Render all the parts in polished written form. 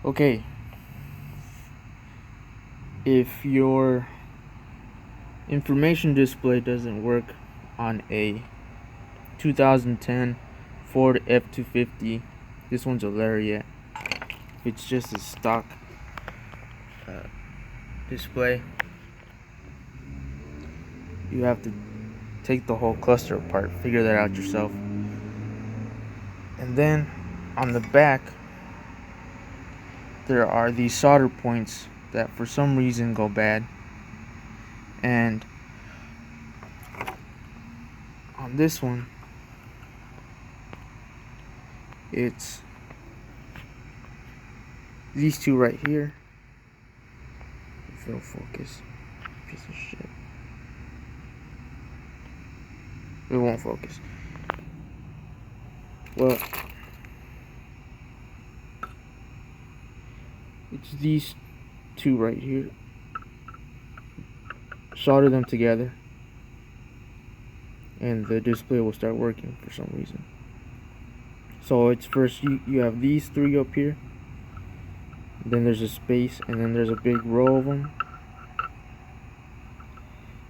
Okay, if your information display doesn't work on a 2010 Ford F250, this one's a Lariat. If it's just a stock display, you have to take the whole cluster apart, figure that out yourself. And then on the back, there are these solder points that for some reason go bad. And on this one, it's these two right here. If it'll focus, piece of shit. It won't focus. Well, it's these two right here. Solder them together, and the display will start working for some reason. So it's first you have these three up here, then there's a space, and then there's a big row of them.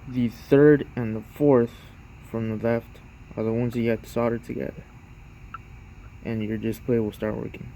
The third and the fourth from the left are the ones that you have to solder together, and your display will start working.